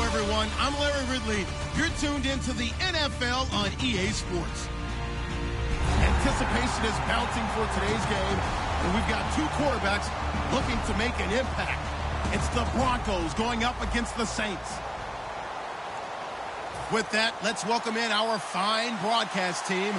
everyone. I'm Larry Ridley. You're tuned into the NFL on EA Sports. Anticipation is mounting for today's game, and we've got two quarterbacks looking to make an impact. It's the Broncos going up against the Saints. With that, let's welcome in our fine broadcast team.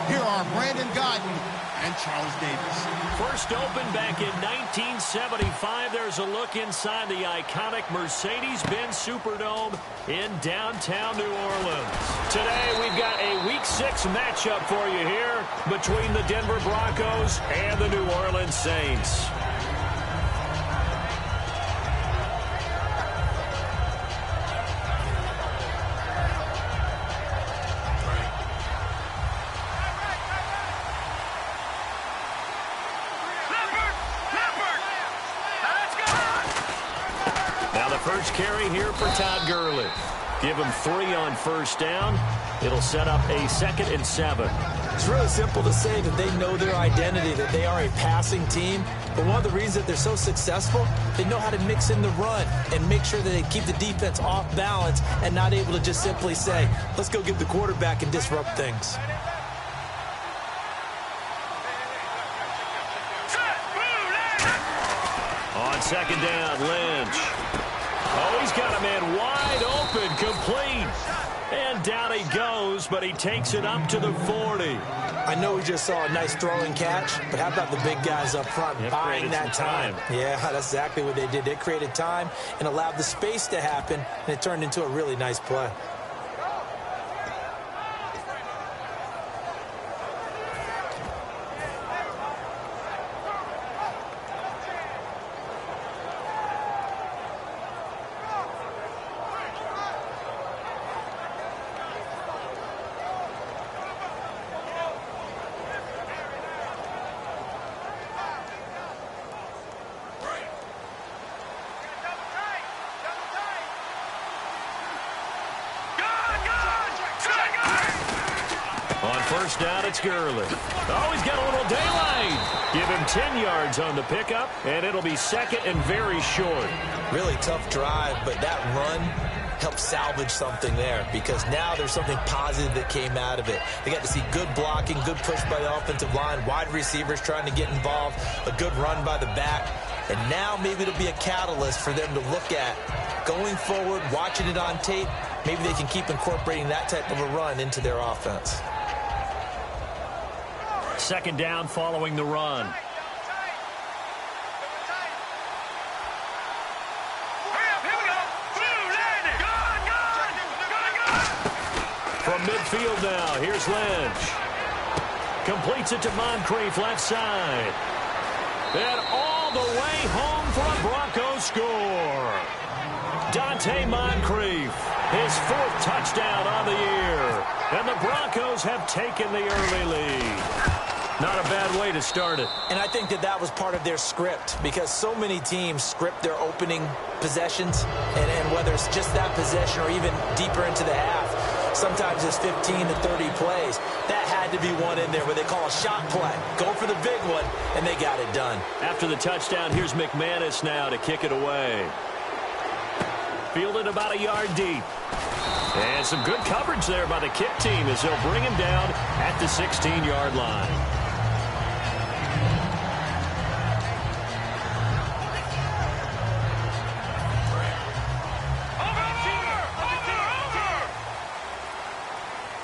Here are Brandon Godden and Charles Davis. First opened back in 1975. There's a look inside the iconic Mercedes-Benz Superdome in downtown New Orleans. Today, we've got a Week 6 matchup for you here between the Denver Broncos and the New Orleans Saints. First carry here for Todd Gurley. Give him 3 on first down. It'll set up a 2nd and 7. It's really simple to say that they know their identity, that they are a passing team. But one of the reasons that they're so successful, they know how to mix in the run and make sure that they keep the defense off balance and not able to just simply say, let's go get the quarterback and disrupt things. On 2nd down, Lynch. Oh, he's got a man wide open, complete. And down he goes, but he takes it up to the 40. I know we just saw a nice throw and catch, but how about the big guys up front buying that time? Yeah, that's exactly what they did. They created time and allowed the space to happen, and it turned into a really nice play. First down, it's Gurley. Oh, he's got a little daylight. Give him 10 yards on the pickup, and it'll be 2nd and very short. Really tough drive, but that run helped salvage something there because now there's something positive that came out of it. They got to see good blocking, good push by the offensive line, wide receivers trying to get involved, a good run by the back, and now maybe it'll be a catalyst for them to look at going forward, watching it on tape. Maybe they can keep incorporating that type of a run into their offense. 2nd down following the run. From midfield now, here's Lynch. Completes it to Moncrief, left side. And all the way home for a Broncos score. Dante Moncrief, his 4th touchdown on the year. And the Broncos have taken the early lead. Not a bad way to start it. And I think that was part of their script because so many teams script their opening possessions, and whether it's just that possession or even deeper into the half, sometimes it's 15 to 30 plays. That had to be one in there where they call a shot play. Go for the big one, and they got it done. After the touchdown, here's McManus now to kick it away. Fielded about a yard deep. And some good coverage there by the kick team as they'll bring him down at the 16-yard line.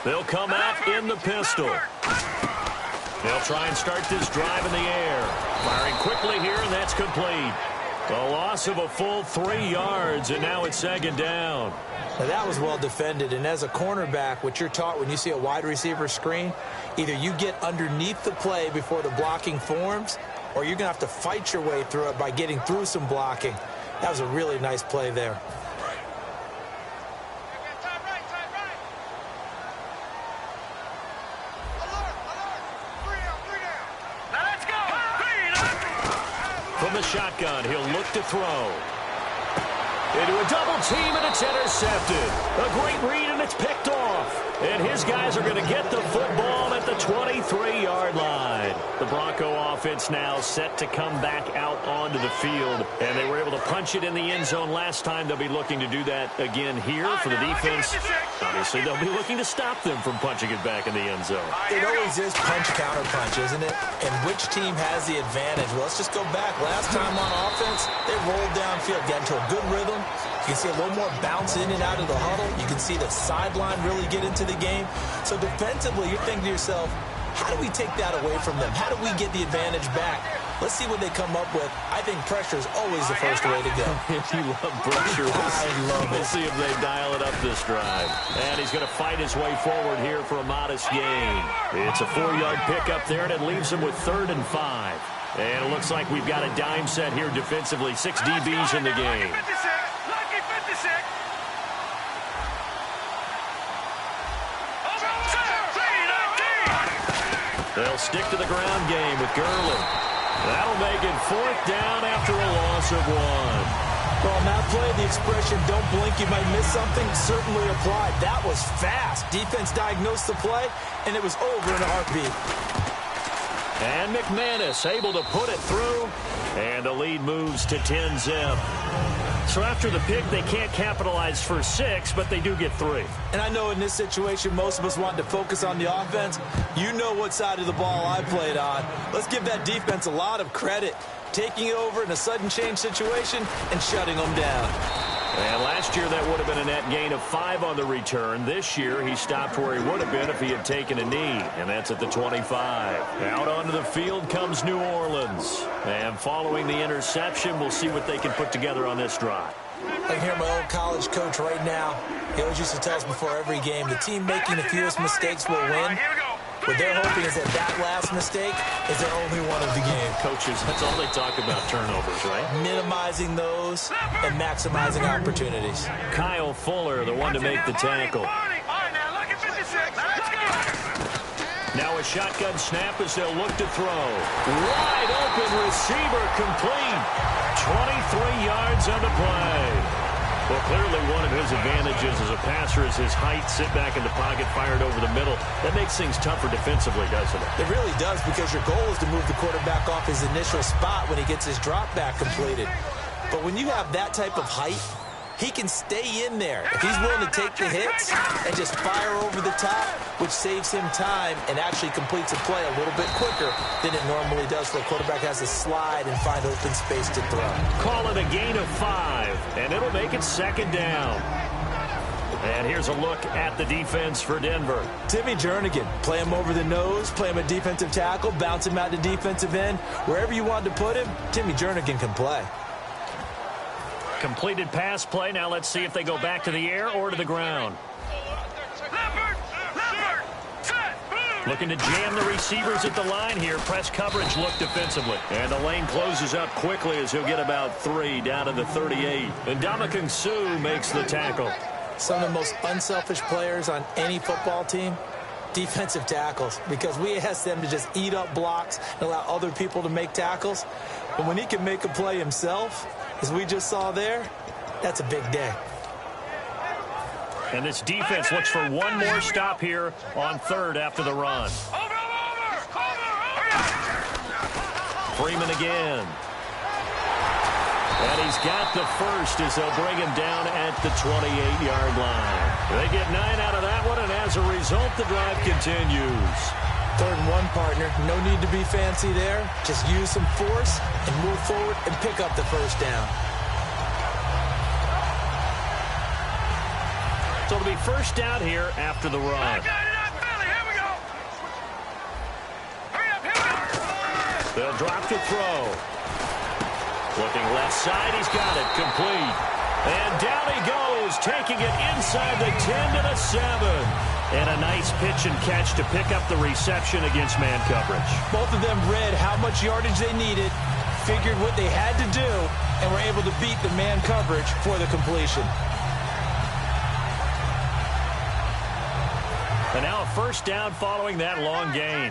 They'll come out in the pistol. They'll try and start this drive in the air. Firing quickly here, and that's complete. A loss of a full 3 yards, and now it's 2nd down. Now that was well defended, and as a cornerback, what you're taught when you see a wide receiver screen, either you get underneath the play before the blocking forms, or you're going to have to fight your way through it by getting through some blocking. That was a really nice play there. From the shotgun, he'll look to throw. Into a double team, and it's intercepted. A great read, and it's picked off. And his guys are going to get the football at the 23-yard line. The Bronco offense now set to come back out onto the field, and they were able to punch it in the end zone last time. They'll be looking to do that again here for the defense. Obviously, they'll be looking to stop them from punching it back in the end zone. It always is punch-counter-punch, isn't it? And which team has the advantage? Well, let's just go back. Last time on offense, they rolled downfield, got into a good rhythm. You can see a little more bounce in and out of the huddle. You can see the sideline really get into the game. So defensively, you're thinking to yourself, how do we take that away from them? How do we get the advantage back? Let's see what they come up with. I think pressure is always the first way to go. You love pressure. I love it. We'll see if they dial it up this drive. And he's going to fight his way forward here for a modest gain. It's a 4-yard pickup there, and it leaves him with 3rd and 5. And it looks like we've got a dime set here defensively. 6 DBs in the game. They'll stick to the ground game with Gurley. That'll make it 4th down after a loss of 1. Well, on that play, the expression, don't blink, you might miss something, certainly applied. That was fast. Defense diagnosed the play, and it was over in a heartbeat. And McManus able to put it through, and the lead moves to 10-zip. So after the pick, they can't capitalize for 6, but they do get 3. And I know in this situation, most of us want to focus on the offense. You know what side of the ball I played on. Let's give that defense a lot of credit. Taking it over in a sudden change situation and shutting them down. And last year, that would have been a net gain of 5 on the return. This year, he stopped where he would have been if he had taken a knee, and that's at the 25. Out onto the field comes New Orleans. And following the interception, we'll see what they can put together on this drive. I can hear my old college coach right now. He always used to tell us before every game, the team making the fewest mistakes will win. What they're hoping is that last mistake is their only one of the game. Coaches, that's all they talk about, turnovers, right? Minimizing those and maximizing opportunities. Kyle Fuller, the one to make the tackle. Now a shotgun snap as they'll look to throw. Wide open receiver complete. 23 yards on the play. Well, clearly one of his advantages as a passer is his height. Sit back in the pocket, fired over the middle. That makes things tougher defensively, doesn't it? It really does, because your goal is to move the quarterback off his initial spot when he gets his drop back completed. But when you have that type of height, he can stay in there. If he's willing to take the hits and just fire over the top, which saves him time and actually completes a play a little bit quicker than it normally does, where a quarterback has to slide and find open space to throw. Call it a gain of 5, and it'll make it 2nd down. And here's a look at the defense for Denver. Timmy Jernigan, play him over the nose, play him a defensive tackle, bounce him out to defensive end. Wherever you want to put him, Timmy Jernigan can play. Completed pass play. Now let's see if they go back to the air or to the ground. Looking to jam the receivers at the line here. Press coverage look defensively. And the lane closes up quickly as he'll get about 3 down to the 38. And Ndamukong Suh makes the tackle. Some of the most unselfish players on any football team, defensive tackles, because we ask them to just eat up blocks and allow other people to make tackles. But when he can make a play himself, as we just saw there, that's a big day. And this defense looks for one more stop here on 3rd after the run. Freeman again. And he's got the first as they'll bring him down at the 28-yard line. They get 9 out of that one, and as a result, the drive continues. 3rd and 1, partner. No need to be fancy there. Just use some force and move forward and pick up the 1st down. So it'll be 1st down here after the run. They'll drop to throw. Looking left side, he's got it, complete. And down he goes, taking it inside the 10 to the 7. And a nice pitch and catch to pick up the reception against man coverage. Both of them read how much yardage they needed, figured what they had to do, and were able to beat the man coverage for the completion. And now a 1st down following that long gain.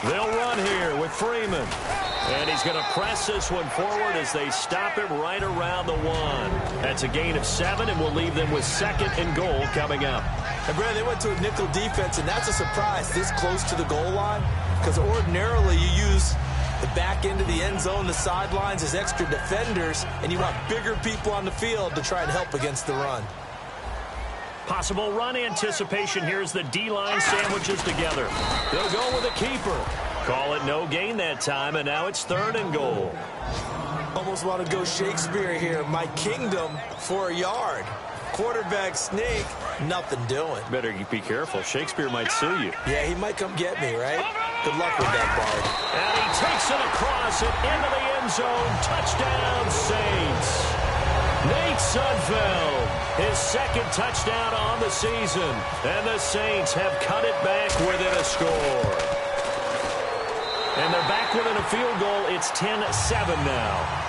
They'll run here with Freeman. And he's going to press this one forward as they stop him right around the 1. That's a gain of 7, and we'll leave them with 2nd and goal coming up. And, Brad, they went to a nickel defense, and that's a surprise this close to the goal line, because ordinarily you use the back end of the end zone, the sidelines as extra defenders, and you want bigger people on the field to try and help against the run. Possible run anticipation here as the D-line sandwiches together. They'll go with a keeper. Call it no gain that time, and now it's 3rd and goal. Almost want to go Shakespeare here. My kingdom for a yard. Quarterback sneak, nothing doing. Better be careful. Shakespeare might sue you. Yeah, he might come get me, right? Good luck with that, Bard. And he takes it across it into the end zone. Touchdown, Saints. Nate Sudfeld, his 2nd touchdown on the season. And the Saints have cut it back within a score. And they're back within a field goal. It's 10-7 now.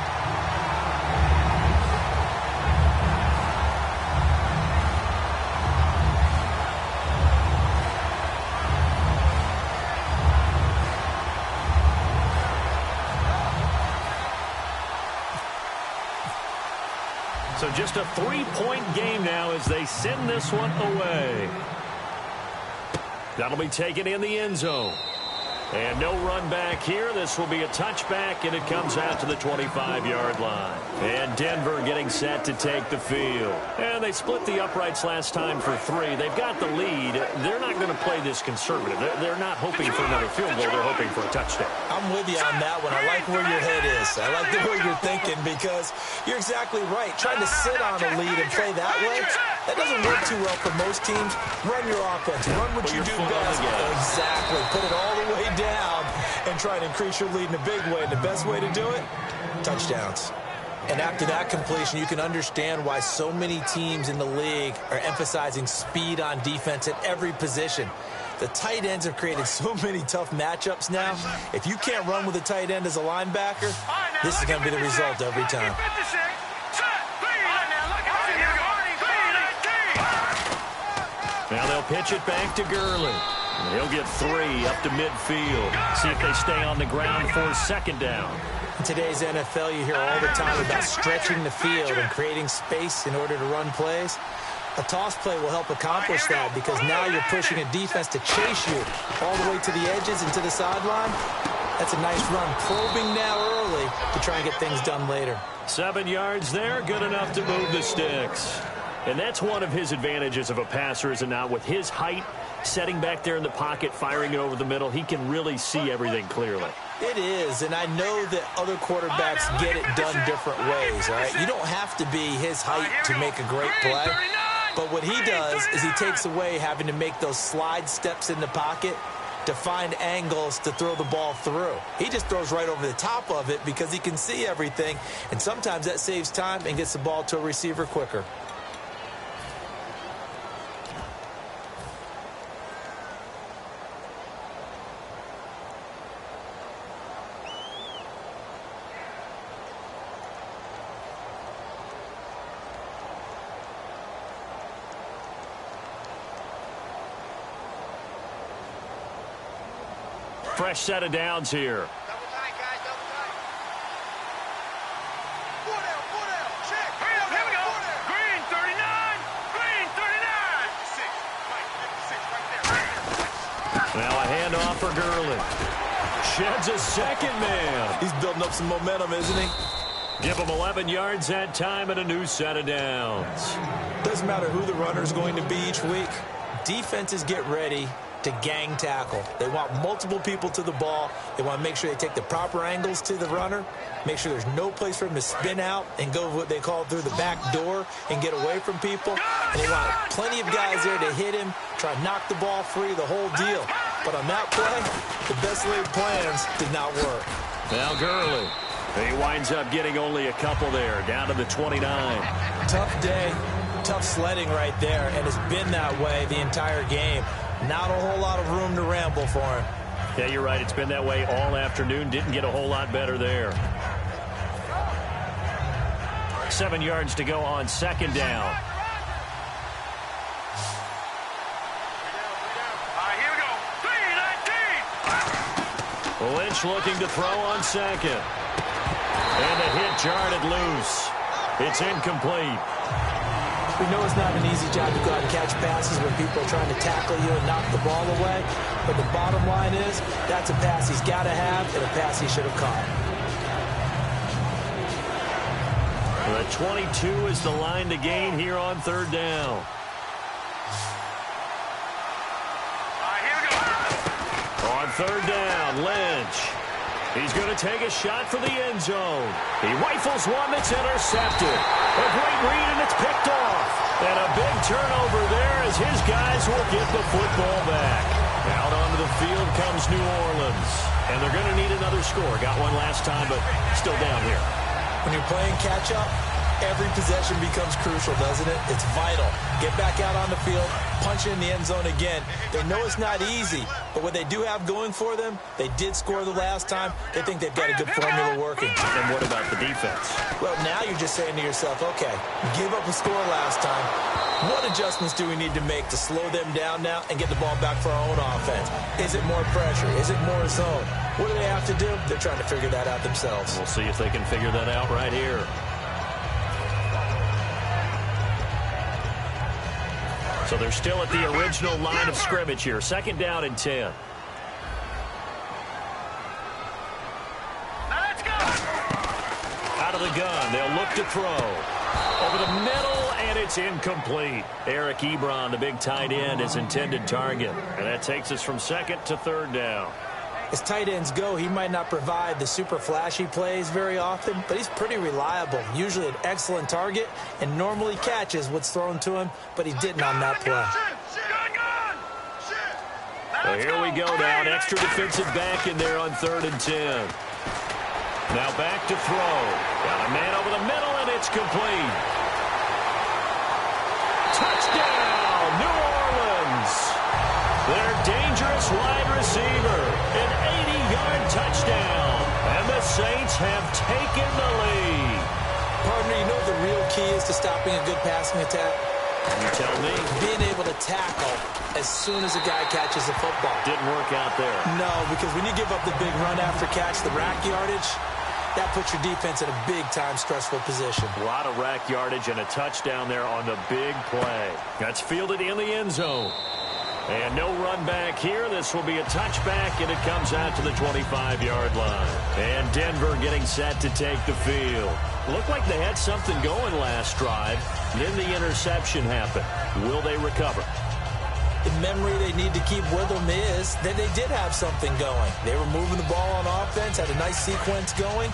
So just a 3-point game now as they send this one away. That'll be taken in the end zone. And no run back here. This will be a touchback, and it comes out to the 25-yard line. And Denver getting set to take the field. And they split the uprights last time for 3. They've got the lead. They're not going to play this conservative. They're not hoping for another field goal. They're hoping for a touchdown. I'm with you on that one. I like where your head is. I like the way you're thinking, because you're exactly right. Trying to sit on a lead and play that way, that doesn't work too well for most teams. Run your offense. Run what you do best. Exactly. Put it all the way down and try and increase your lead in a big way. And the best way to do it, touchdowns. And after that completion, you can understand why so many teams in the league are emphasizing speed on defense at every position. The tight ends have created so many tough matchups now. If you can't run with a tight end as a linebacker, this is going to be the result every time. Now they'll pitch it back to Gurley. And he'll get 3 up to midfield. See if they stay on the ground for 2nd down. In today's NFL, you hear all the time about stretching the field and creating space in order to run plays. A toss play will help accomplish that, because now you're pushing a defense to chase you all the way to the edges and to the sideline. That's a nice run, probing now early to try and get things done later. 7 yards there, good enough to move the sticks. And that's one of his advantages of a passer, is it not? With his height, setting back there in the pocket, firing it over the middle, he can really see everything clearly. It is, and I know that other quarterbacks get it done different ways, all right? You don't have to be his height to make a great play. But what he does is he takes away having to make those slide steps in the pocket to find angles to throw the ball through. He just throws right over the top of it because he can see everything, and sometimes that saves time and gets the ball to a receiver quicker. Fresh set of downs here. Double tight, guys, double tight. 4 down, check. Here we go. Green, 39. Green, 39. 56, right there. Now a handoff for Gurley. Sheds a 2nd man. He's building up some momentum, isn't he? Give him 11 yards that time and a new set of downs. Doesn't matter who the runner's going to be each week. Defenses get ready to gang tackle. They want multiple people to the ball. They want to make sure they take the proper angles to the runner, make sure there's no place for him to spin out and go what they call through the back door and get away from people. And they want plenty of guys there to hit him, try to knock the ball free, the whole deal. But on that play, the best laid plans did not work. Now Gurley. He winds up getting only a couple there, down to the 29. Tough day, tough sledding right there, and it's been that way the entire game. Not a whole lot of room to ramble for him. Yeah, you're right. It's been that way all afternoon. Didn't get a whole lot better there. 7 yards to go on 2nd down. Here we go. 3-19. Lynch looking to throw on 2nd. And the hit jarred it loose. It's incomplete. We know it's not an easy job to go out and catch passes when people are trying to tackle you and knock the ball away. But the bottom line is, that's a pass he's got to have and a pass he should have caught. The 22 is the line to gain here on third down. On third down, Lynch. He's going to take a shot for the end zone. He rifles one that's intercepted. A great read, and it's picked off. And a big turnover there as his guys will get the football back. Out onto the field comes New Orleans. And they're going to need another score. Got one last time, but still down here. When you're playing catch-up, every possession becomes crucial, doesn't it? It's vital. Get back out on the field, punch in the end zone again. They know it's not easy, but what they do have going for them, they did score the last time. They think they've got a good formula working. And what about the defense? Well, now you're just saying to yourself, okay, give up a score last time. What adjustments do we need to make to slow them down now and get the ball back for our own offense? Is it more pressure? Is it more zone? What do they have to do? They're trying to figure that out themselves. We'll see if they can figure that out right here. So they're still at the original line of scrimmage here. Second down and 10. Let's go. Out of the gun, they'll look to throw. Over the middle, and it's incomplete. Eric Ebron, the big tight end, is intended target. And that takes us from second to third down. As tight ends go, he might not provide the super flashy plays very often, but he's pretty reliable. Usually an excellent target, and normally catches what's thrown to him, but he didn't on that play. Well, here we go now. An extra defensive back in there on third and 10. Now back to throw. Got a man over the middle, and it's complete. Touchdown, New Orleans. Their dangerous wide receiver. An 80-yard touchdown. And the Saints have taken the lead. Partner, you know what the real key is to stopping a good passing attack? You tell me. Being able to tackle as soon as a guy catches the football. Didn't work out there. No, because when you give up the big run after catch, the rack yardage, that puts your defense in a big-time stressful position. A lot of rack yardage and a touchdown there on the big play. That's fielded in the end zone. And no run back here. This will be a touchback, and it comes out to the 25-yard line. And Denver getting set to take the field. Looked like they had something going last drive. Then the interception happened. Will they recover? The memory they need to keep with them is that they did have something going. They were moving the ball on offense, had a nice sequence going.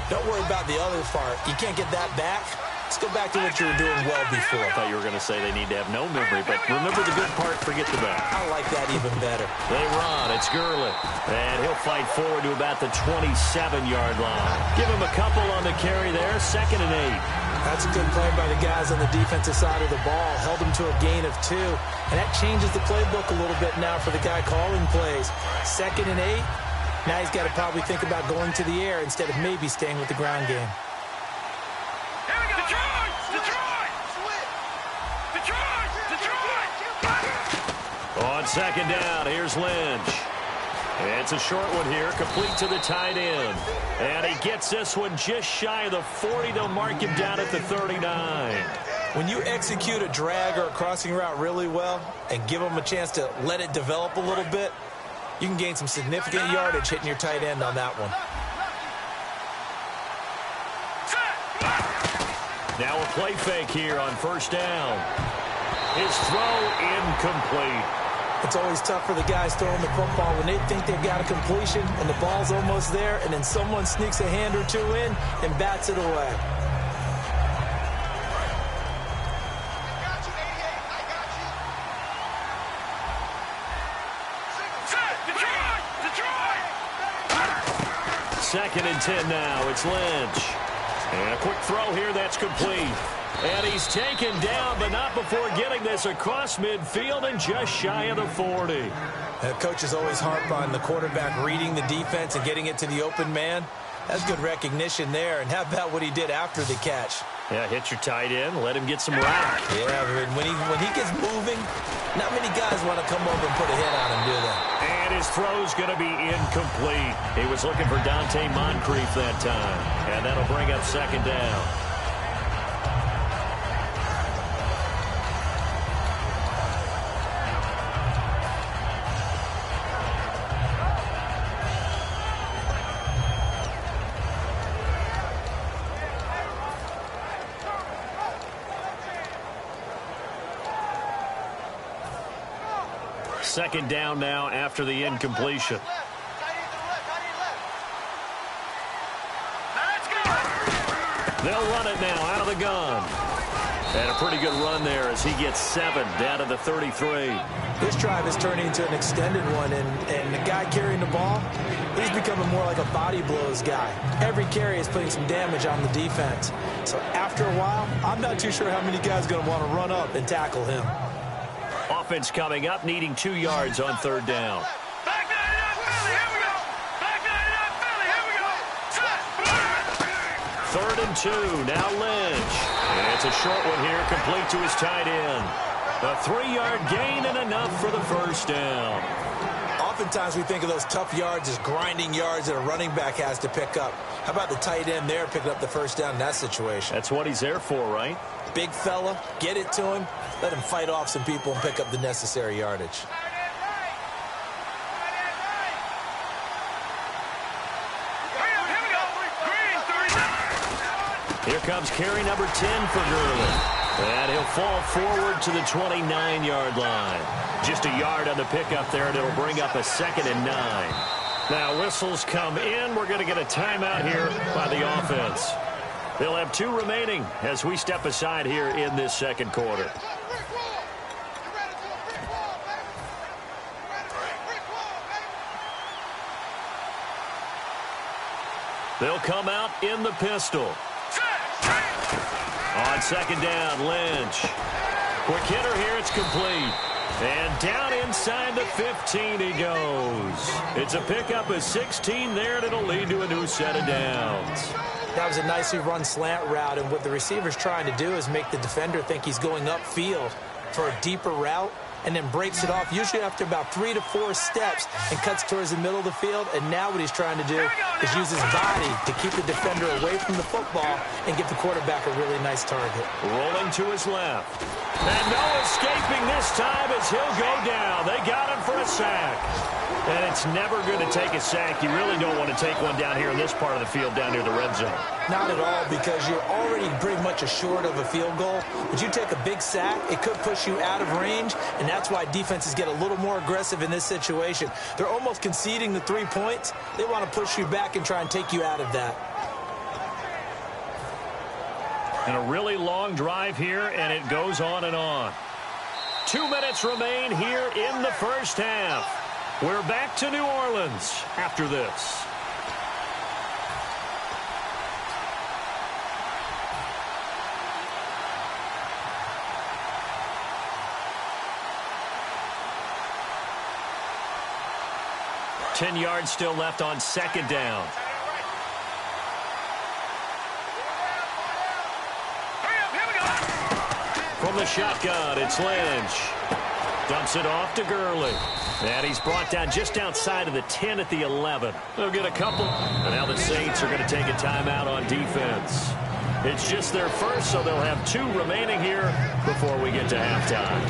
Don't worry about the other part. You can't get that back. Let's go back to what you were doing well before. I thought you were going to say they need to have no memory, but remember the good part, forget the bad. I like that even better. They run. It's Gurley. And he'll fight forward to about the 27-yard line. Give him a couple on the carry there. 2nd and 8. That's a good play by the guys on the defensive side of the ball. Held them to a gain of 2. And that changes the playbook a little bit now for the guy calling plays. 2nd and 8. Now he's got to probably think about going to the air instead of maybe staying with the ground game. On second down, here's Lynch. It's a short one here, complete to the tight end. And he gets this one just shy of the 40. They'll mark him down at the 39. When you execute a drag or a crossing route really well and give them a chance to let it develop a little bit, you can gain some significant yardage hitting your tight end on that one. Now a play fake here on first down. His throw incomplete. It's always tough for the guys throwing the football when they think they've got a completion and the ball's almost there, and then someone sneaks a hand or two in and bats it away. Second and 10 now. It's Lynch. And a quick throw here that's complete. And he's taken down, but not before getting this across midfield and just shy of the 40. Coaches always harp on the quarterback reading the defense and getting it to the open man. That's good recognition there. And how about what he did after the catch? Yeah, hit your tight end, let him get some rack. Yeah, when he gets moving, not many guys want to come over and put a hit on him, do they? And his throw's going to be incomplete. He was looking for Dante Moncrief that time. And that'll bring up second down. second down now after the incompletion. They'll run it now out of the gun. And a pretty good run there as he gets 7 down to the 33. This drive is turning into an extended one, and the guy carrying the ball, he's becoming more like a body blows guy. Every carry is putting some damage on the defense. So after a while, I'm not too sure how many guys are going to want to run up and tackle him. Offense coming up, needing 2 yards on third down. Back 99 Philly, here we go. Back 99 Philly, here we go. Third and 2, now Lynch. And it's a short one here, complete to his tight end. A 3-yard gain and enough for the first down. Oftentimes we think of those tough yards as grinding yards that a running back has to pick up. How about the tight end there picking up the first down in that situation? That's what he's there for, right? Big fella, get it to him, let him fight off some people and pick up the necessary yardage. Here comes carry number 10 for Gurley. And he'll fall forward to the 29-yard line. Just a yard on the pickup there, and it'll bring up a 2nd and 9. Now whistles come in. We're going to get a timeout here by the offense. They'll have 2 remaining as we step aside here in this second quarter. They'll come out in the pistol. On second down, Lynch. Quick hitter here, it's complete. And down inside the 15 he goes. It's a pickup of 16 there, and it'll lead to a new set of downs. That was a nicely run slant route, and what the receiver's trying to do is make the defender think he's going upfield for a deeper route, and then breaks it off, usually after about 3 to 4 steps, and cuts towards the middle of the field. And now what he's trying to do is use his body to keep the defender away from the football and give the quarterback a really nice target. Rolling to his left. And no escaping this time as he'll go down. They got him for a sack. And it's never going to take a sack. You really don't want to take one down here in this part of the field, down near the red zone. Not at all, because you're already pretty much assured of a field goal. But you take a big sack, it could push you out of range, and that's why defenses get a little more aggressive in this situation. They're almost conceding the 3 points. They want to push you back and try and take you out of that. And a really long drive here, and it goes on and on. 2 minutes remain here in the first half. We're back to New Orleans after this. Ten yards still left on second down. From the shotgun, it's Lynch. Dumps it off to Gurley. And he's brought down just outside of the 10 at the 11. They'll get a couple. And now the Saints are going to take a timeout on defense. It's just their first, so they'll have 2 remaining here before we get to halftime.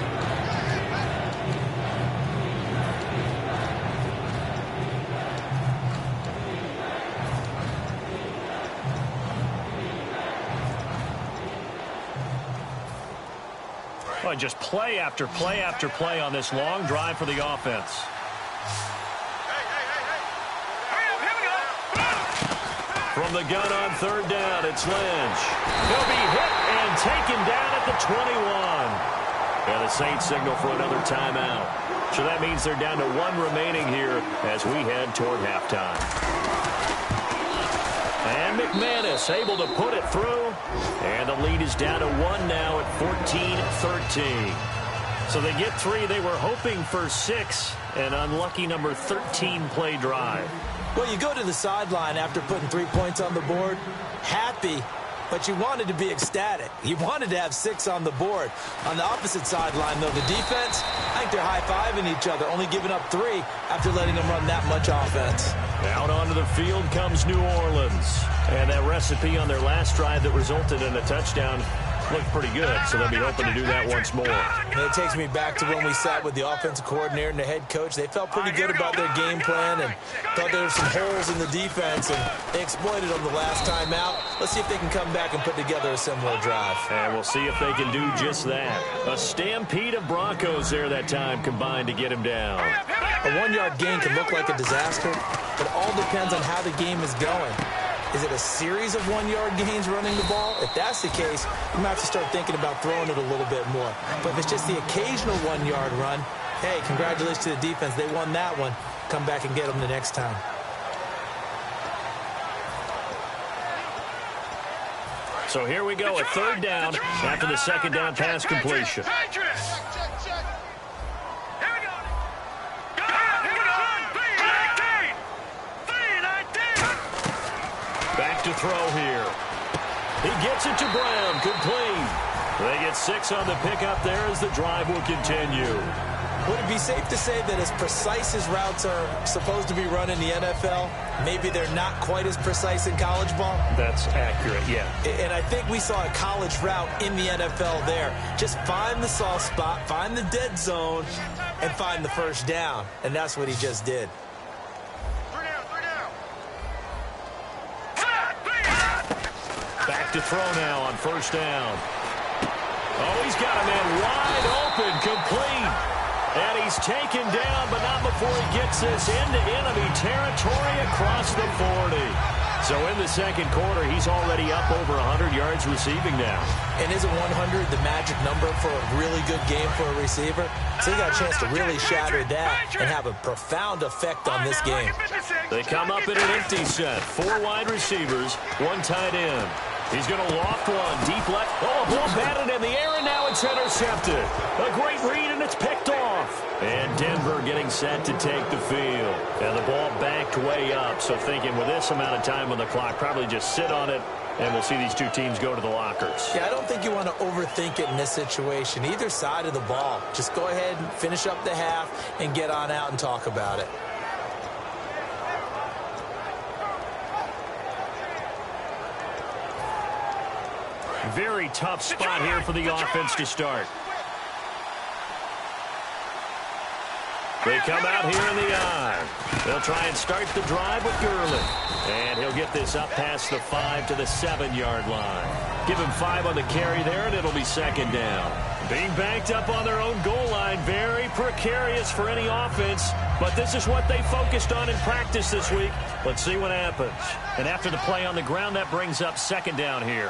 Well, just play after play after play on this long drive for the offense. From the gun on third down, it's Lynch. He'll be hit and taken down at the 21. And the Saints signal for another timeout. So that means they're down to 1 remaining here as we head toward halftime. And McManus able to put it through. And the lead is down to 1 now at 14-13. So they get 3. They were hoping for 6. An unlucky number 13 play drive. Well, you go to the sideline after putting 3 points on the board, happy, but you wanted to be ecstatic. You wanted to have 6 on the board. On the opposite sideline, though, the defense, I think they're high-fiving each other, only giving up 3 after letting them run that much offense. Out onto the field comes New Orleans. And that recipe on their last drive that resulted in a touchdown looked pretty good, so they'll be hoping to do that once more. And it takes me back to when we sat with the offensive coordinator and the head coach. They felt pretty good about their game plan and thought there were some holes in the defense, and they exploited them the last time out. Let's see if they can come back and put together a similar drive. And we'll see if they can do just that. A stampede of Broncos there that time combined to get him down. A 1-yard gain can look like a disaster, but it all depends on how the game is going. Is it a series of 1-yard gains running the ball? If that's the case, we might have to start thinking about throwing it a little bit more. But if it's just the occasional 1-yard run, hey, congratulations to the defense. They won that one. Come back and get them the next time. So here we go, a third down after the second down pass completion. Back to throw here. He gets it to Brown, complete. They get 6 on the pickup there as the drive will continue. Would it be safe to say that as precise as routes are supposed to be run in the NFL, maybe they're not quite as precise in college ball? That's accurate, yeah. And I think we saw a college route in the NFL there. Just find the soft spot, find the dead zone, and find the first down. And that's what he just did. Back to throw now on first down. Oh, he's got a man wide open, complete. And he's taken down, but not before he gets this into enemy territory across the 40. So in the second quarter, he's already up over 100 yards receiving now. And isn't 100 the magic number for a really good game for a receiver? So he got a chance to really shatter that and have a profound effect on this game. They come up in an empty set. 4 wide receivers, 1 tight end. He's going to loft one, deep left. Oh, a ball batted in the air, and now it's intercepted. A great read, and it's picked off. And Denver getting set to take the field. And the ball backed way up, so thinking with this amount of time on the clock, probably just sit on it, and we'll see these two teams go to the lockers. Yeah, I don't think you want to overthink it in this situation. Either side of the ball. Just go ahead and finish up the half and get on out and talk about it. Very tough spot here for the offense to start. They come out here in the eye. They'll try and start the drive with Gurley. And he'll get this up past the 5 to the 7-yard line. Give him 5 on the carry there, and it'll be second down. Being backed up on their own goal line, very precarious for any offense. But this is what they focused on in practice this week. Let's see what happens. And after the play on the ground, that brings up second down here.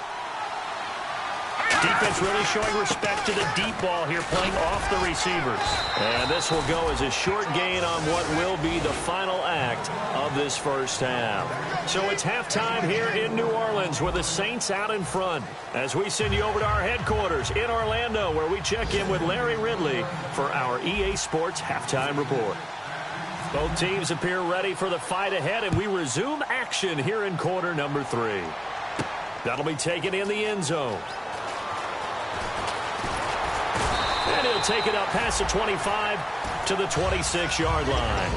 Defense really showing respect to the deep ball here, playing off the receivers. And this will go as a short gain on what will be the final act of this first half. So it's halftime here in New Orleans with the Saints out in front as we send you over to our headquarters in Orlando, where we check in with Larry Ridley for our EA Sports Halftime Report. Both teams appear ready for the fight ahead, and we resume action here in quarter number 3. That'll be taken in the end zone. And he'll take it up past the 25 to the 26-yard line.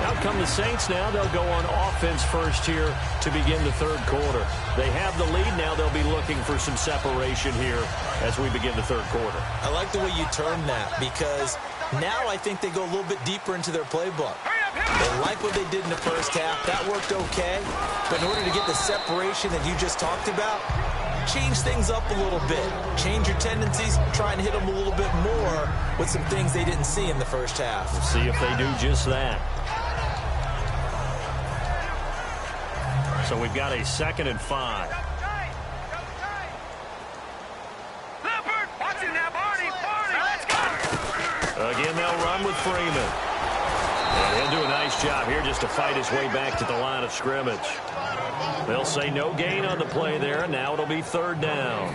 Out come the Saints now. They'll go on offense first here to begin the third quarter. They have the lead now. They'll be looking for some separation here as we begin the third quarter. I like the way you term that, because now I think they go a little bit deeper into their playbook. They like what they did in the first half. That worked okay. But in order to get the separation that you just talked about, change things up a little bit. Change your tendencies. Try and hit them a little bit more with some things they didn't see in the first half. We'll see if they do just that. So we've got a 2nd and 5. Again, they'll run with Freeman. And he'll do a nice job here just to fight his way back to the line of scrimmage. They'll say no gain on the play there. Now it'll be third down.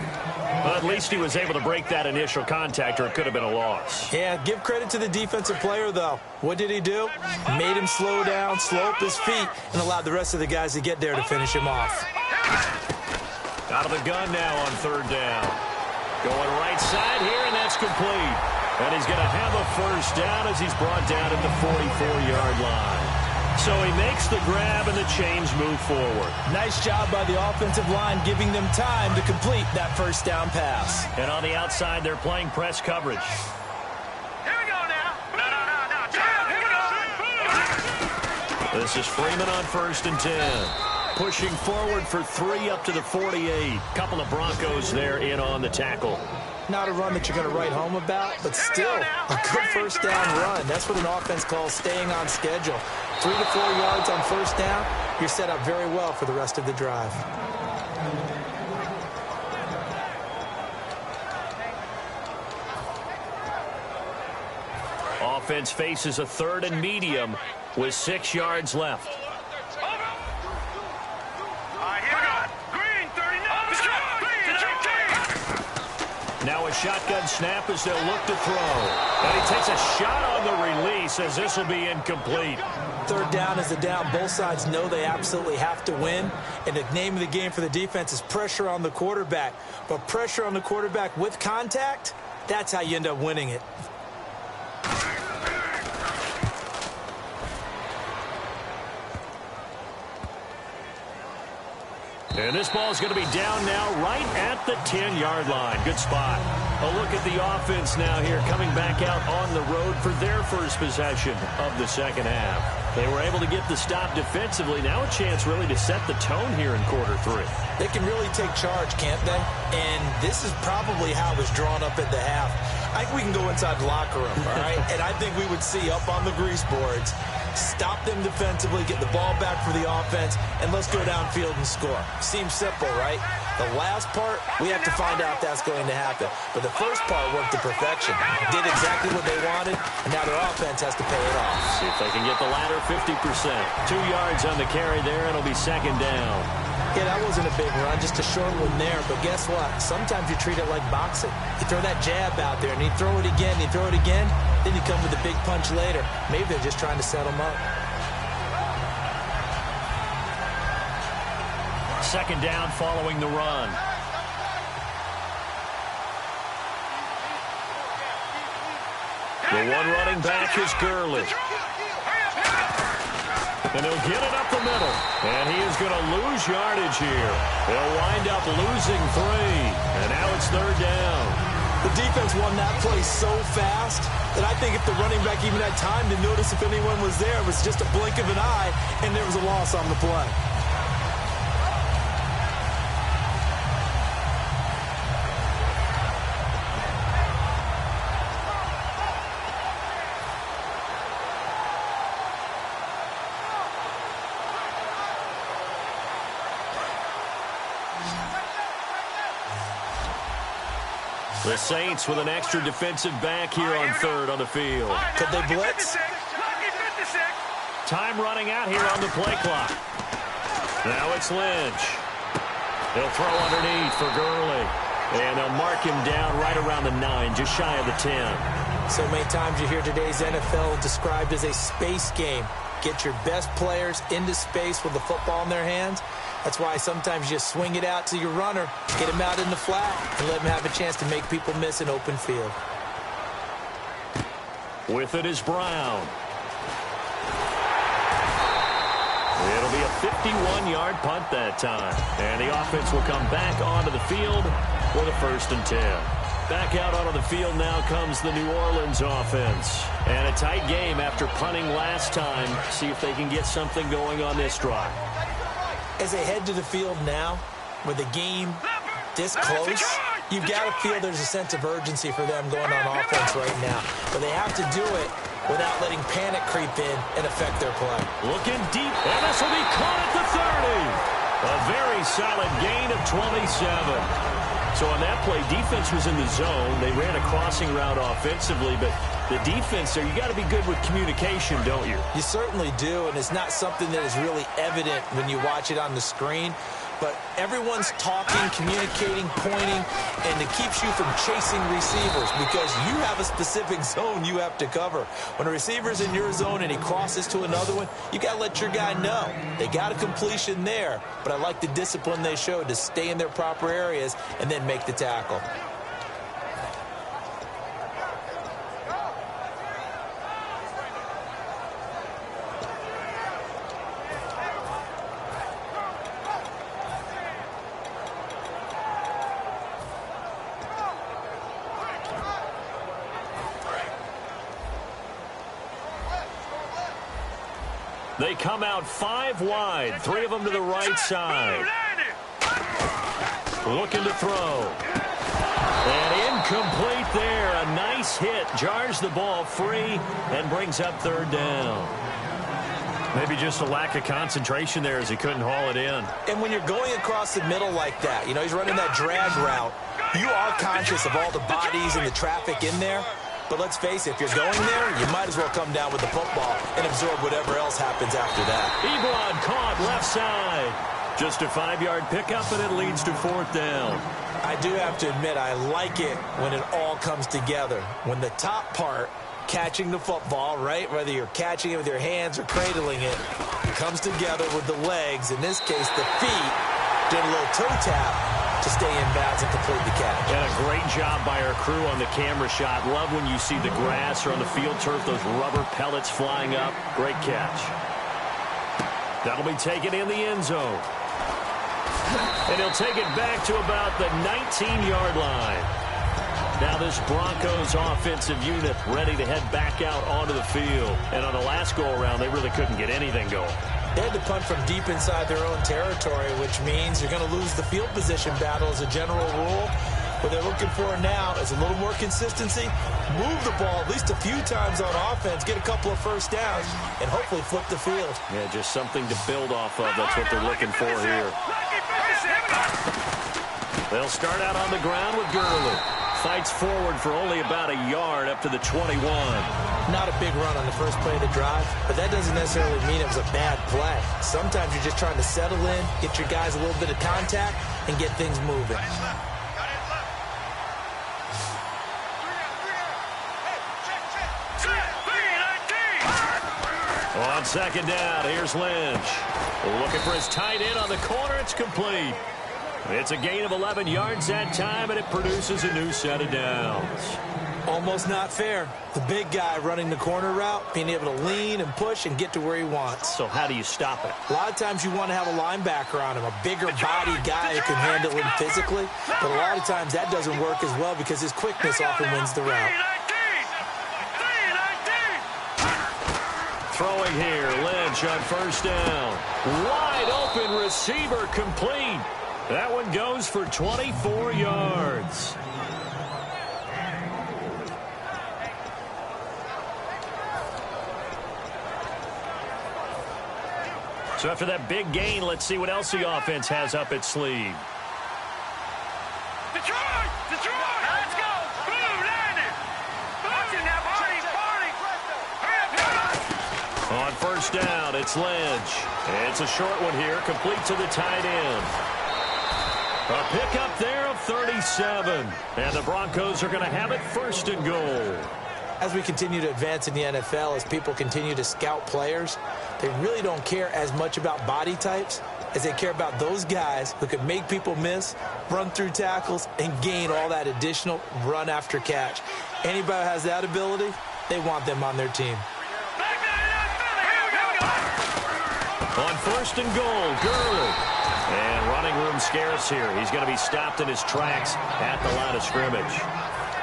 Well, at least he was able to break that initial contact, or it could have been a loss. Yeah, give credit to the defensive player, though. What did he do? Made him slow down, slow up his feet, and allowed the rest of the guys to get there to finish him off. Out of the gun now on third down. Going right side here, and that's complete. And he's going to have a first down as he's brought down at the 44-yard line. So he makes the grab and the chains move forward. Nice job by the offensive line, giving them time to complete that first down pass. And on the outside, they're playing press coverage. Here we go now. No. Here we go. This is Freeman on 1st and 10. Pushing forward for 3 up to the 48. Couple of Broncos there in on the tackle. Not a run that you're going to write home about, but still a good first down run. That's what an offense calls staying on schedule. 3 to 4 yards on first down, you're set up very well for the rest of the drive. Offense faces a 3rd and medium with 6 yards left. Now a shotgun snap as they'll look to throw. And he takes a shot on the release as this will be incomplete. 3rd down is the down. Both sides know they absolutely have to win. And the name of the game for the defense is pressure on the quarterback. But pressure on the quarterback with contact, that's how you end up winning it. And this ball is going to be down now right at the 10-yard line. Good spot. A look at the offense now here coming back out on the road for their first possession of the second half. They were able to get the stop defensively. Now a chance really to set the tone here in quarter 3. They can really take charge, can't they? And this is probably how it was drawn up at the half. I think we can go inside the locker room, all right? And I think we would see up on the grease boards, stop them defensively, get the ball back for the offense, and let's go downfield and score. Seems simple, right? The last part, we have to find out if that's going to happen. But the first part worked to perfection. Did exactly what they wanted, and now their offense has to pay it off. See if they can get the latter 50%. 2 yards on the carry there, and it'll be 2nd down. Yeah, that wasn't a big run, just a short one there. But guess what? Sometimes you treat it like boxing. You throw that jab out there, and you throw it again, and you throw it again. Then you come with a big punch later. Maybe they're just trying to set them up. 2nd down following the run. The one running back is Gurley. And he'll get it up the middle. And he is going to lose yardage here. They'll wind up losing 3. And now it's 3rd down. The defense won that play so fast that I think if the running back even had time to notice if anyone was there, it was just a blink of an eye, and there was a loss on the play. The Saints with an extra defensive back here on 3rd on the field. Could they blitz? Time running out here on the play clock. Now it's Lynch. He'll throw underneath for Gurley. And they'll mark him down right around the 9, just shy of the 10. So many times you hear today's NFL described as a space game. Get your best players into space with the football in their hands. That's why sometimes you swing it out to your runner, get him out in the flat, and let him have a chance to make people miss an open field. With it is Brown. It'll be a 51-yard punt that time. And the offense will come back onto the field for the 1st and 10. Back out onto the field now comes the New Orleans offense. And a tight game after punting last time. See if they can get something going on this drive. As they head to the field now, with the game this close, you've got to feel there's a sense of urgency for them going on offense right now. But they have to do it without letting panic creep in and affect their play. Looking deep, and this will be caught at the 30. A very solid gain of 27. So on that play, defense was in the zone. They ran a crossing route offensively, but the defense there, you got to be good with communication, don't you? You certainly do, and it's not something that is really evident when you watch it on the screen. But everyone's talking, communicating, pointing, and it keeps you from chasing receivers because you have a specific zone you have to cover. When a receiver's in your zone and he crosses to another one, you got to let your guy know. They got a completion there, but I like the discipline they showed to stay in their proper areas and then make the tackle. They come out 5 wide, 3 of them to the right side. Looking to throw. And incomplete there. A nice hit. Jars the ball free and brings up 3rd down. Maybe just a lack of concentration there as he couldn't haul it in. And when you're going across the middle like that, you know, he's running that drag route, you are conscious of all the bodies and the traffic in there. But let's face it, if you're going there, you might as well come down with the football and absorb whatever else happens after that. Ebron caught left side. Just a 5-yard pickup, and it leads to 4th down. I do have to admit, I like it when it all comes together. When the top part, catching the football, right, whether you're catching it with your hands or cradling it, comes together with the legs, in this case the feet, doing a little toe tap to stay in bounds and complete the catch. And a great job by our crew on the camera shot. Love when you see the grass or on the field turf, those rubber pellets flying up. Great catch. That'll be taken in the end zone. And he'll take it back to about the 19-yard line. Now this Broncos offensive unit ready to head back out onto the field. And on the last go-around, they really couldn't get anything going. They had to punt from deep inside their own territory, which means you're going to lose the field position battle as a general rule. What they're looking for now is a little more consistency, move the ball at least a few times on offense, get a couple of first downs, and hopefully flip the field. Yeah, just something to build off of. That's what they're looking for here. They'll start out on the ground with Gurley. Fights forward for only about a yard up to the 21. Not a big run on the first play of the drive, but that doesn't necessarily mean it was a bad play. Sometimes you're just trying to settle in, get your guys a little bit of contact, and get things moving. On 2nd down, here's Lynch. Looking for his tight end on the corner. It's complete. It's a gain of 11 yards that time, and it produces a new set of downs. Almost not fair. The big guy running the corner route, being able to lean and push and get to where he wants. So how do you stop it? A lot of times you want to have a linebacker on him, a bigger body guy who can handle him physically. But a lot of times that doesn't work as well because his quickness often wins the route. Throwing here, Lynch on 1st down. Wide open receiver complete. That one goes for 24 yards. So after that big gain, let's see what else the offense has up its sleeve. Detroit! Detroit! Let's go! Blue, landed! Watching that party! On 1st down, it's Lynch. It's a short one here, complete to the tight end. A pickup there of 37. And the Broncos are going to have it 1st and goal. As we continue to advance in the NFL, as people continue to scout players, they really don't care as much about body types as they care about those guys who can make people miss, run through tackles, and gain all that additional run after catch. Anybody who has that ability, they want them on their team. On 1st and goal, Gurley. And running room scarce here. He's going to be stopped in his tracks at the line of scrimmage.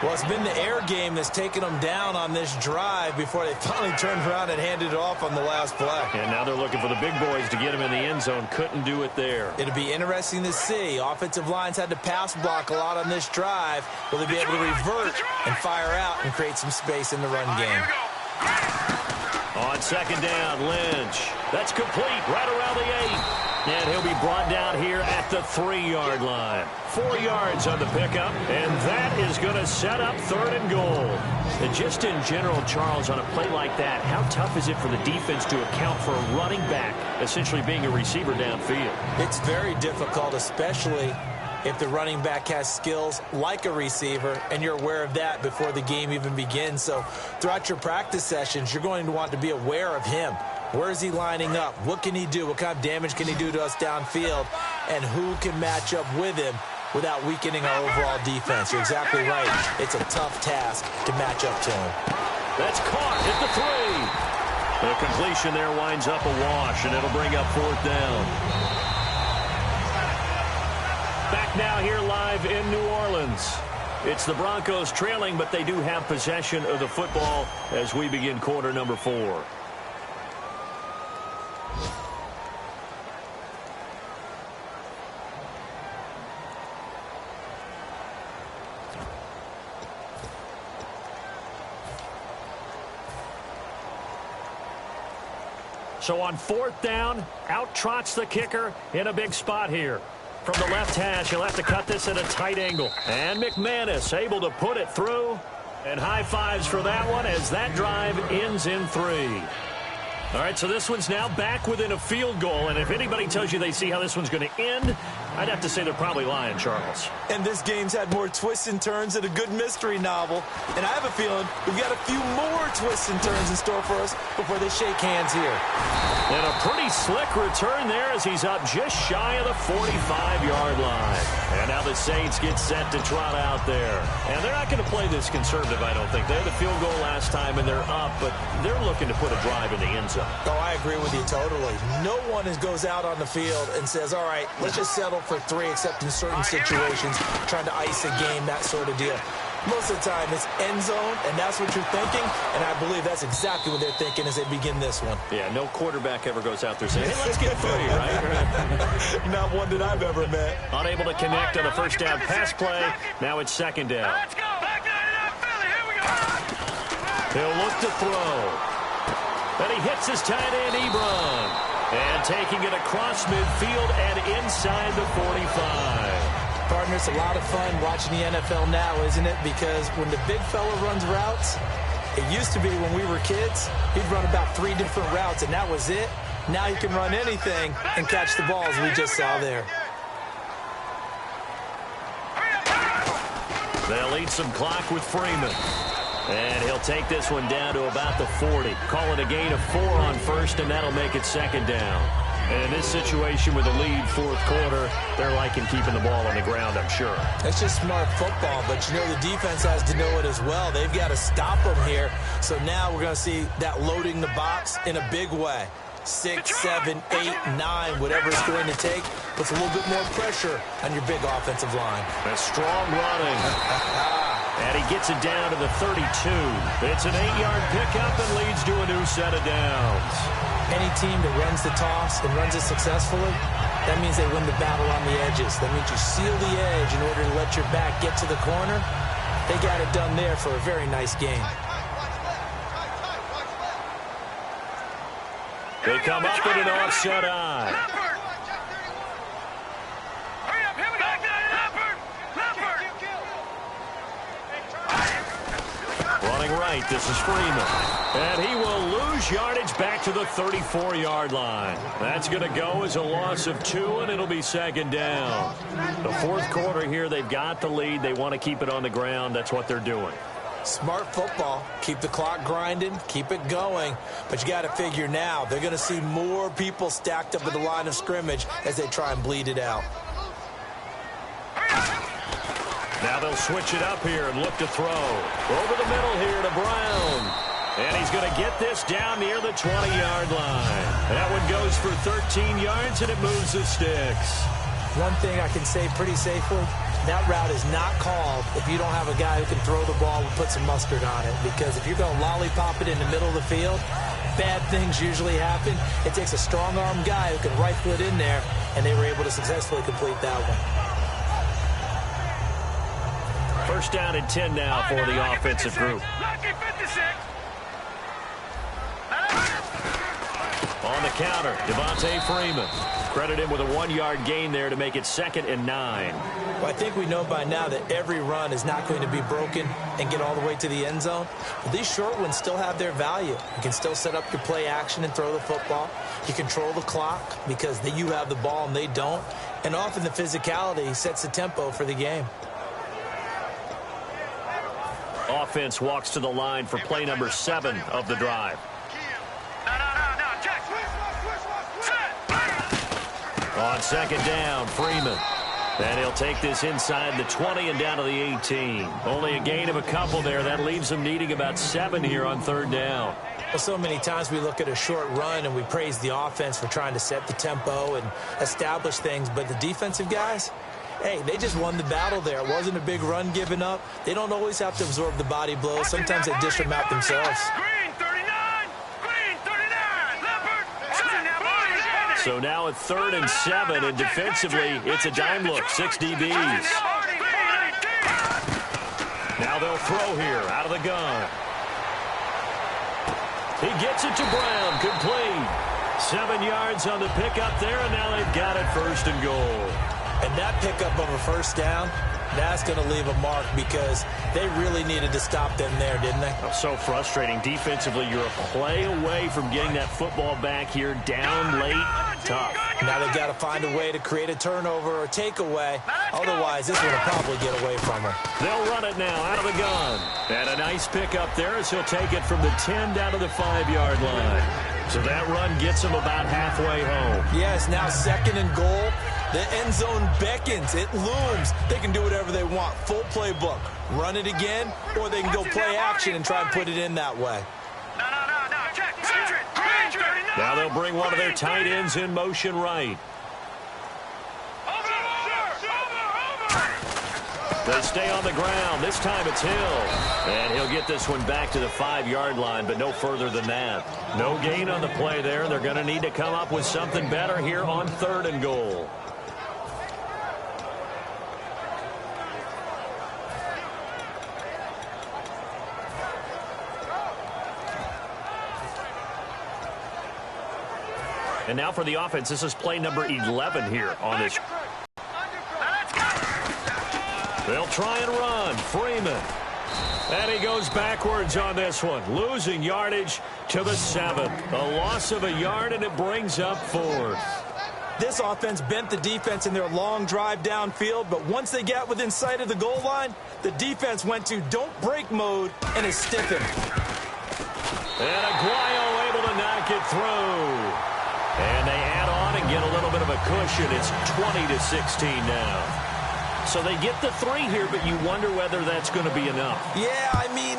Well, it's been the air game that's taken them down on this drive before they finally turned around and handed it off on the last play. And now they're looking for the big boys to get him in the end zone. Couldn't do it there. It'll be interesting to see. Offensive lines had to pass block a lot on this drive. Will they be able to revert and fire out and create some space in the run game? On 2nd down, Lynch. That's complete right around the 8. And he'll be brought down here at the 3-yard line. 4 yards on the pickup, and that is going to set up 3rd and goal. And just in general, Charles, on a play like that, how tough is it for the defense to account for a running back essentially being a receiver downfield? It's very difficult, especially if the running back has skills like a receiver, and you're aware of that before the game even begins. So throughout your practice sessions, you're going to want to be aware of him. Where is he lining up? What can he do? What kind of damage can he do to us downfield? And who can match up with him without weakening our overall defense? You're exactly right. It's a tough task to match up to him. That's caught at the 3. The completion there winds up a wash, and it'll bring up 4th down. Back now here live in New Orleans. It's the Broncos trailing, but they do have possession of the football as we begin quarter number 4. So on 4th down, out trots the kicker in a big spot here. From the left hash, he'll have to cut this at a tight angle. And McManus able to put it through. And high fives for that one as that drive ends in 3. All right, so this one's now back within a field goal. And if anybody tells you they see how this one's going to end, I'd have to say they're probably lying, Charles. And this game's had more twists and turns than a good mystery novel. And I have a feeling we've got a few more twists and turns in store for us before they shake hands here. And a pretty slick return there as he's up just shy of the 45-yard line. And now the Saints get set to trot out there. And they're not going to play this conservative, I don't think. They had the field goal last time, and they're up, but they're looking to put a drive in the end zone. Oh, I agree with you totally. No one goes out on the field and says, all right, let's just settle for 3, except in certain situations, trying to ice a game, that sort of deal. Most of the time, it's end zone, and that's what you're thinking, and I believe that's exactly what they're thinking as they begin this one. Yeah, no quarterback ever goes out there saying, hey, let's get 3, right? Not one that I've ever met. Unable to connect on the first down pass play. Now it's 2nd down. Let's go. Back to Philly. Here we go. He'll look to throw. And he hits his tight end, Ebron. And taking it across midfield and inside the 45. Partner, it's a lot of fun watching the NFL now, isn't it? Because when the big fella runs routes, it used to be when we were kids, he'd run about 3 different routes, and that was it. Now he can run anything and catch the balls we just saw there. They'll eat some clock with Freeman. And he'll take this one down to about the 40. Call it a gain of 4 on 1st, and that'll make it 2nd down. And in this situation with the lead 4th quarter, they're liking keeping the ball on the ground, I'm sure. It's just smart football, but you know the defense has to know it as well. They've got to stop them here. So now we're going to see that loading the box in a big way. 6, 7, 8, 9, whatever it's going to take, puts a little bit more pressure on your big offensive line. A strong running. And he gets it down to the 32. It's an 8-yard pickup and leads to a new set of downs. Any team that runs the toss and runs it successfully, that means they win the battle on the edges. That means you seal the edge in order to let your back get to the corner. They got it done there for a very nice game. They come up with an offset eye. Hurry up, here we go. Running right, this is Freeman. And he will lose yardage back to the 34-yard line. That's going to go as a loss of 2, and it'll be 2nd down. The 4th quarter here, they've got the lead. They want to keep it on the ground. That's what they're doing. Smart football. Keep the clock grinding. Keep it going. But you got to figure now, they're going to see more people stacked up at the line of scrimmage as they try and bleed it out. Now they'll switch it up here and look to throw. Over the middle here to Brown. And he's going to get this down near the 20-yard line. That one goes for 13 yards, and it moves the sticks. One thing I can say pretty safely, that route is not called if you don't have a guy who can throw the ball and put some mustard on it. Because if you're going to lollipop it in the middle of the field, bad things usually happen. It takes a strong-arm guy who can rifle it in there, and they were able to successfully complete that one. 1st down and 10 now for the offensive group. On the counter, Devontae Freeman. Credit him with a 1-yard gain there to make it 2nd and 9. Well, I think we know by now that every run is not going to be broken and get all the way to the end zone. But these short ones still have their value. You can still set up your play action and throw the football. You control the clock because you have the ball and they don't. And often the physicality sets the tempo for the game. Offense walks to the line for play number 7 of the drive. On 2nd down, Freeman. And he'll take this inside the 20 and down to the 18. Only a gain of a couple there. That leaves them needing about 7 here on 3rd down. Well, so many times we look at a short run and we praise the offense for trying to set the tempo and establish things. But the defensive guys, hey, they just won the battle there. It wasn't a big run given up. They don't always have to absorb the body blows. Sometimes they dish them out themselves. So now at 3rd and 7, and defensively, it's a dime look, 6 DBs. Now they'll throw here, out of the gun. He gets it to Brown, complete. 7 yards on the pickup there, and now they've got it 1st and goal. And that pickup of a 1st down, that's going to leave a mark because they really needed to stop them there, didn't they? Oh, so frustrating. Defensively, you're a play away from getting that football back here, down late, tough. Now they've got to find a way to create a turnover or takeaway. Otherwise, this one will probably get away from them. They'll run it now out of the gun. And a nice pickup there as he'll take it from the 10 down to the 5-yard line. So that run gets him about halfway home. Yes, now 2nd and goal. The end zone beckons. It looms. They can do whatever they want. Full playbook. Run it again, or they can go play action and try and put it in that way. No. Check. Now they'll bring one of their tight ends in motion right. They stay on the ground. This time it's Hill. And he'll get this one back to the 5-yard line, but no further than that. No gain on the play there. They're going to need to come up with something better here on 3rd and goal. And now for the offense, this is play number 11 here on this. They'll try and run. Freeman. And he goes backwards on this one. Losing yardage to the 7. A loss of a yard, and it brings up 4th. This offense bent the defense in their long drive downfield, but once they got within sight of the goal line, the defense went to don't break mode, and it stiffened. And Aguayo able to knock it through. And they add on and get a little bit of a cushion. It's 20-16 now. So they get the 3 here, but you wonder whether that's going to be enough. Yeah, I mean,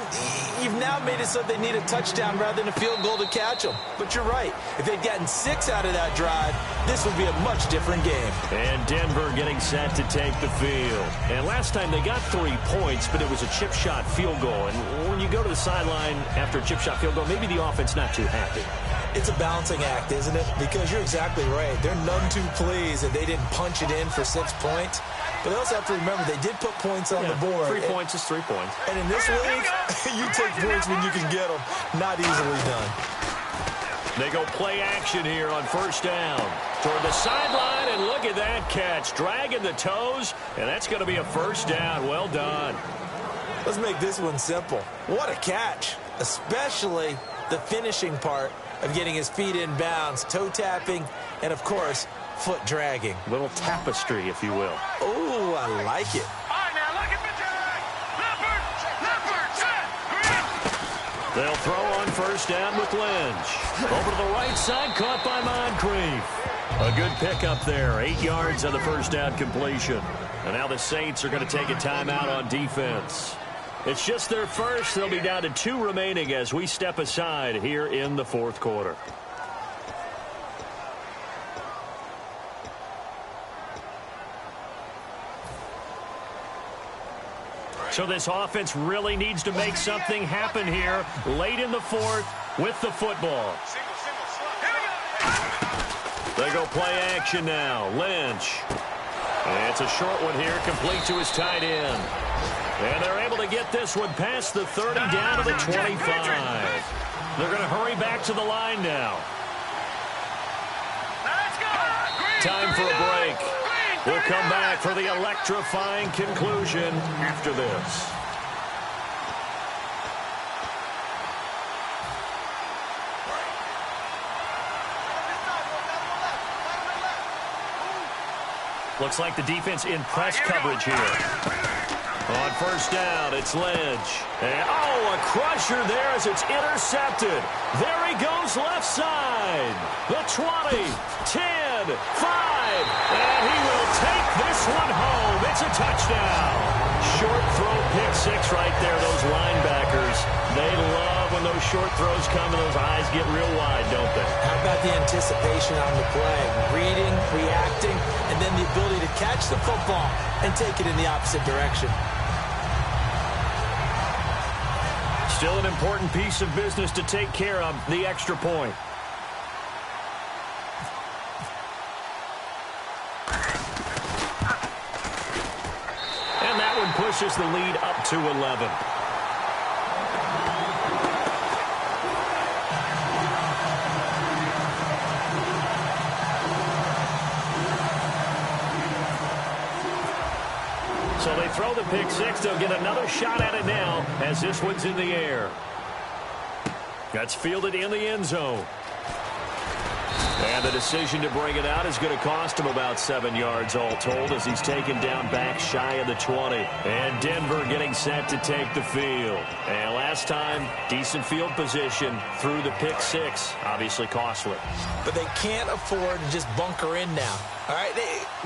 you've now made it so they need a touchdown rather than a field goal to catch them. But you're right. If they'd gotten 6 out of that drive, this would be a much different game. And Denver getting set to take the field. And last time they got 3 points, but it was a chip shot field goal. And when you go to the sideline after a chip shot field goal, maybe the offense not too happy. It's a balancing act, isn't it? Because you're exactly right. They're none too pleased that they didn't punch it in for 6 points. But they also have to remember they did put points on the board. 3 points is 3 points. And in this league, you take points when you can get them. Not easily done. They go play action here on 1st down. Toward the sideline, and look at that catch. Dragging the toes, and that's going to be a 1st down. Well done. Let's make this one simple. What a catch. Especially the finishing part of getting his feet in bounds, toe tapping, and, of course, foot dragging. Little tapestry, if you will. Oh, I like it. All right, now look at the drag. Leopard, set. They'll throw on 1st down with Lynch. Over to the right side, caught by Moncrief. A good pickup there. 8 yards on the 1st down completion. And now the Saints are going to take a timeout on defense. It's just their first. They'll be down to 2 remaining as we step aside here in the 4th quarter. So this offense really needs to make something happen here late in the 4th with the football. They go play action now. Lynch. And it's a short one here, complete to his tight end. And they're able to get this one past the 30 down to the 25. They're going to hurry back to the line now. Time for a break. We'll come back for the electrifying conclusion after this. Looks like the defense in press coverage here. On 1st down, it's Lynch. And, oh, a crusher there as it's intercepted. There he goes left side. The 20, 10, 5. And he will take this one home. It's a touchdown. Short throw, pick 6 right there. Those linebackers, they love when those short throws come and those eyes get real wide, don't they? How about the anticipation on the play? Reading, reacting, and then the ability to catch the football and take it in the opposite direction. Still an important piece of business to take care of, the extra point. And that one pushes the lead up to 11. So they throw the pick six. They'll get another shot at it now as this one's in the air. That's fielded in the end zone. And the decision to bring it out is going to cost him about 7 yards all told as he's taken down back shy of the 20. And Denver getting set to take the field. And last time, decent field position through the pick six. Obviously costly. But they can't afford to just bunker in now. All right,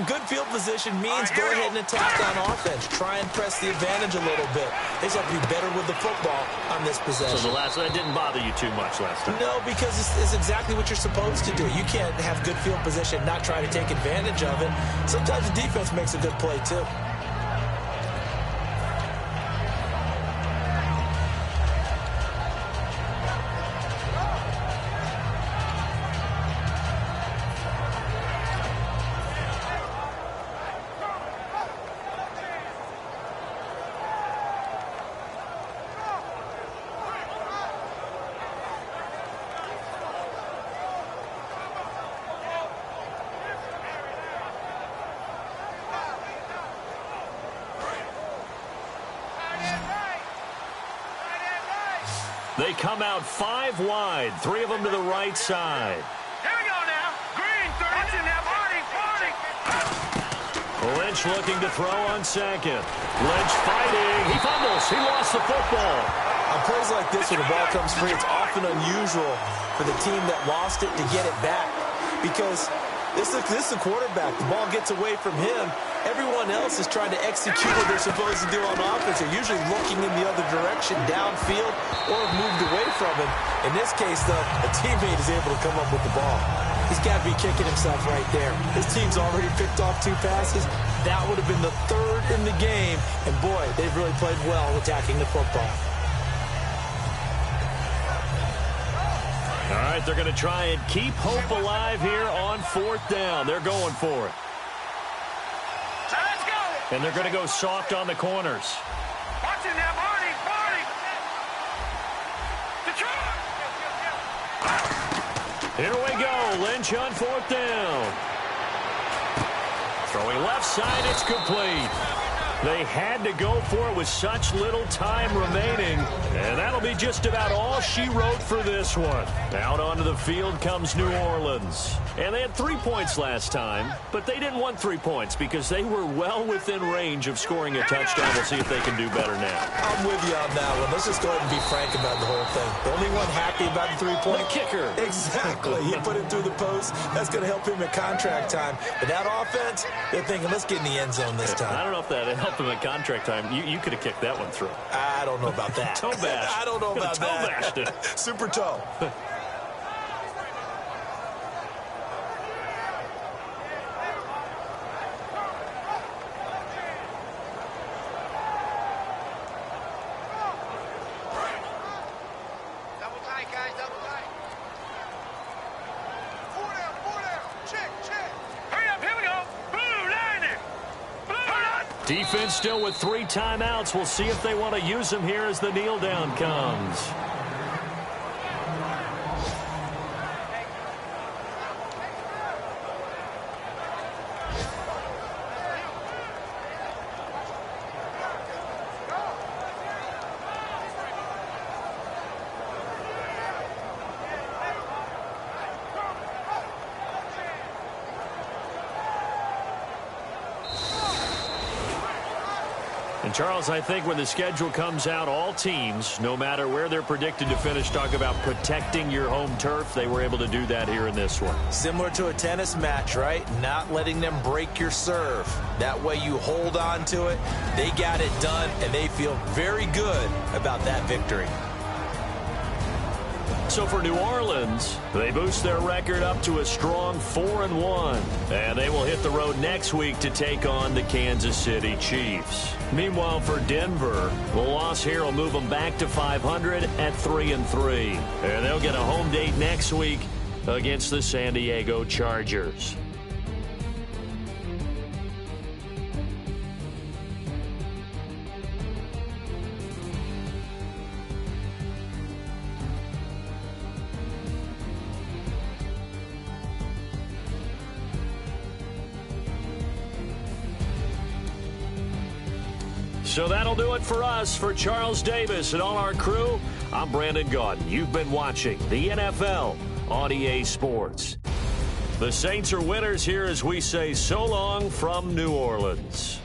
good field position means go ahead and attack on offense. Try and press the advantage a little bit. They just have to be better with the football on this possession. So that didn't bother you too much last time? No, because it's exactly what you're supposed to do. You can't have good field position, not try to take advantage of it. Sometimes the defense makes a good play, too. They come out 5 wide, 3 of them to the right side. Here we go now. Green, 30 in there. 40. Lynch looking to throw on second. Lynch fighting. He fumbles. He lost the football. On plays like this, when the ball comes free, it's often unusual for the team that lost it to get it back. Because this is a quarterback. The ball gets away from him. Everyone else is trying to execute what they're supposed to do on offense. They're usually looking in the other direction, downfield, or have moved away from him. In this case, though, a teammate is able to come up with the ball. He's got to be kicking himself right there. His team's already picked off 2 passes. That would have been the 3rd in the game. And, boy, they've really played well attacking the football. All right, they're going to try and keep hope alive here on 4th down. They're going for it. Let's go. And they're going to go soft on the corners. Watch it now, 40. Detroit. Here we go. Lynch on 4th down. Throwing left side, it's complete. They had to go for it with such little time remaining. And that'll be just about all she wrote for this one. Out onto the field comes New Orleans. And they had 3 points last time, but they didn't want 3 points because they were well within range of scoring a touchdown. We'll see if they can do better now. I'm with you on that one. Let's just go ahead and be frank about the whole thing. The only one happy about the 3-point kicker. Exactly. He put him through the post. That's going to help him at contract time. But that offense, they're thinking, let's get in the end zone this time. I don't know if that helped him at contract time. You could have kicked that one through. I don't know about that. Toe bash. I don't know about toe that. Bashed it. Super toe. Double tight, guys. Double tight. 4 down. Check. Hurry up. Here we go. Blue line it. Blue line. Defense still with 3 timeouts. We'll see if they want to use them here as the kneel down comes. And Charles, I think when the schedule comes out, all teams, no matter where they're predicted to finish, talk about protecting your home turf. They were able to do that here in this one. Similar to a tennis match, right? Not letting them break your serve. That way you hold on to it. They got it done, and they feel very good about that victory. So for New Orleans, they boost their record up to a strong 4-1. And they will hit the road next week to take on the Kansas City Chiefs. Meanwhile, for Denver, the loss here will move them back to 500 at 3-3. And they'll get a home date next week against the San Diego Chargers. So that'll do it for us. For Charles Davis and all our crew, I'm Brandon Gaudin. You've been watching the NFL on EA Sports. The Saints are winners here as we say so long from New Orleans.